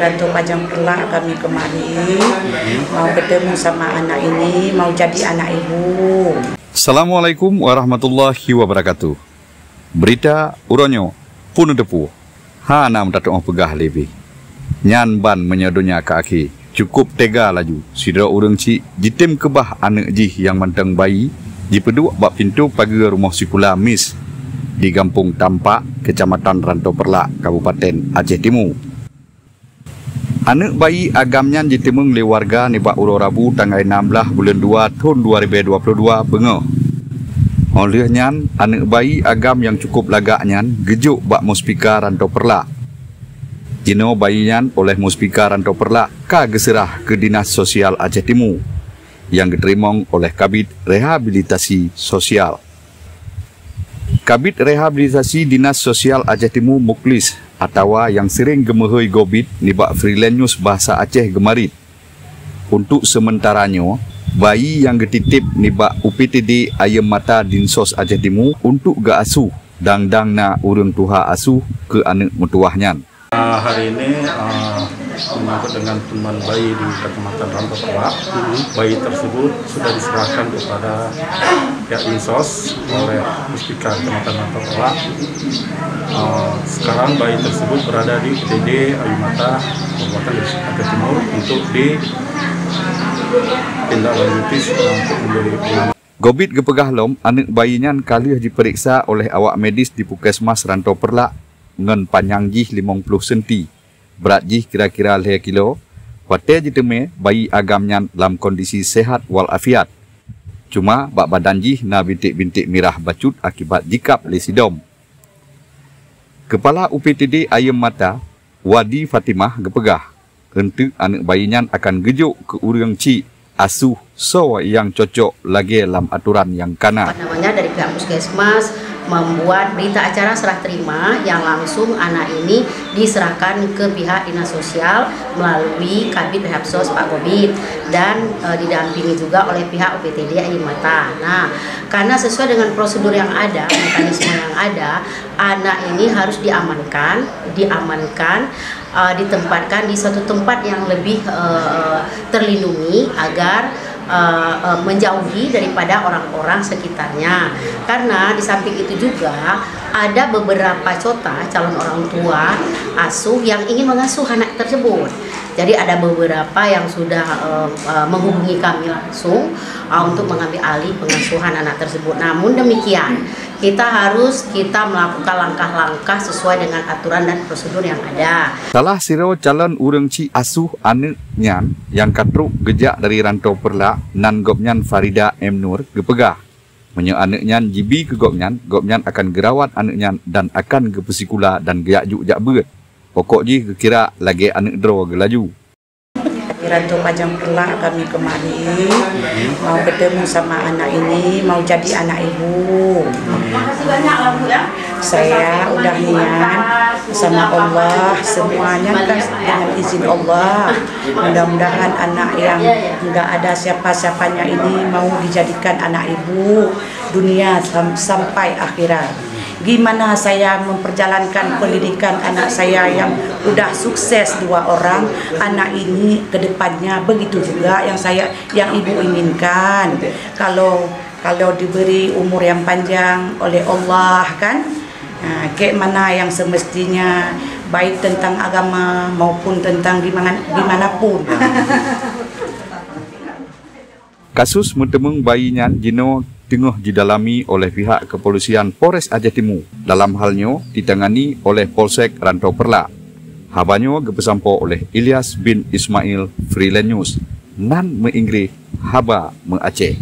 Rantau Pajang Perlak kami kemari mau bertemu sama anak ini, mau jadi anak ibu. Assalamualaikum warahmatullahi wabarakatuh. Berita uronyo pun depu. Nam tatuk pegah lebih. Nyan ban menyadonya kaki. Cukup tega laju. Sidra urang cik jitim kebah anak jih yang mantang bayi di peduk bak pintu pagar rumah Sikula Mis di Kampung Tampak, Kecamatan Rantau Perlak, Kabupaten Aceh Timur. Anak bayi agamnya ditemung oleh warga ni bak Uro Rabu tanggal 16 bulan 2 tahun 2022 bengah. Olehnya anak bayi agam yang cukup lagaknya gejuk bak Muspika Rantau Perlak. Jino bayinya oleh Muspika Rantau Perlak ka geserah ke Dinas Sosial Aceh Timur yang diterima oleh Kabid Rehabilitasi Sosial. Kabid Rehabilitasi Dinas Sosial Aceh Timur Muklis atau yang sering gemehoi gobit nibak freelance news bahasa Aceh gemarit. Untuk sementaranya, bayi yang getitip nibak UPTD Ayam Mata Dinsos Aceh Timur untuk ga asuh dang-dang na urang tuha asuh ke anak metuahnya. Hari ini menyangkut dengan teman bayi di Kecamatan Rantau Perlak. Bayi tersebut sudah diserahkan kepada pihak Dinsos oleh Muspika Kecamatan Rantau Perlak. Sekarang bayi tersebut berada di UPTD Ayam Mata Kabupaten Aceh Timur untuk ditindaklanjuti untuk memberi penanganan. Gobit gepegah lom anak bayinya kali diperiksa oleh awak medis di Puskesmas Rantau Perlak ngan panjang jih 50 cm, berat jih kira-kira 5 kilo. Wate jiteme bayi agamnya dalam kondisi sehat walafiat. Cuma bak badan jih na bintik-bintik mirah bacut akibat jikap lesidom. Kepala UPTD Ayam Mata, Wadi Fatimah gepegah, hentu anak bayinya akan gejuk ke urang cik asuh so yang cocok lagi dalam aturan yang kana. Namanya dari pihak Puskesmas membuat berita acara serah terima yang langsung anak ini diserahkan ke pihak Dinas Sosial melalui Kabid Rehabilitasi Pak Gobit dan didampingi juga oleh pihak UPTD Ayam Mata. Nah, karena sesuai dengan prosedur yang ada, mekanisme yang ada, anak ini harus diamankan, ditempatkan di suatu tempat yang lebih terlindungi agar menjauhi daripada orang-orang sekitarnya. Karena di samping itu juga ada beberapa calon orang tua asuh yang ingin mengasuh anak tersebut. Jadi ada beberapa yang sudah menghubungi kami langsung untuk mengambil alih pengasuhan anak tersebut. Namun demikian, kita melakukan langkah-langkah sesuai dengan aturan dan prosedur yang ada. Salah siro calon urang ci asuh anaknya yang katruk gejak dari Rantau Perlak nan gopnyan Farida M. Nur gepegah. Menyo anaknya jibi ke gopnyan akan gerawat anaknya dan akan ke pesikula dan geyak-juk jak beut. Pokok ji kira lagi anak draw gelaju. Rantau Pajang Perlak kami kemari mau bertemu sama anak ini, mau jadi anak ibu. Makasih banyak lah Bu ya. Saya udah niat sama Allah semuanya kan dengan izin Allah. Mudah-mudahan anak yang enggak ada siapa-siapanya ini mau dijadikan anak ibu dunia sampai akhirat. Gimana saya memperjalankan pendidikan anak saya yang udah sukses 2 orang, anak ini ke depannya begitu juga yang ibu inginkan. Kalau diberi umur yang panjang oleh Allah kan, kayak mana yang semestinya baik tentang agama maupun tentang dimanapun. Kasus mentemung bayinya jino tengah didalami oleh pihak kepolisian Polres Aceh Timur. Dalam halnya ditangani oleh Polsek Rantau Perlak. Habanyo gepesampo oleh Ilyas bin Ismail Freelance News nan menginggris haba me Aceh.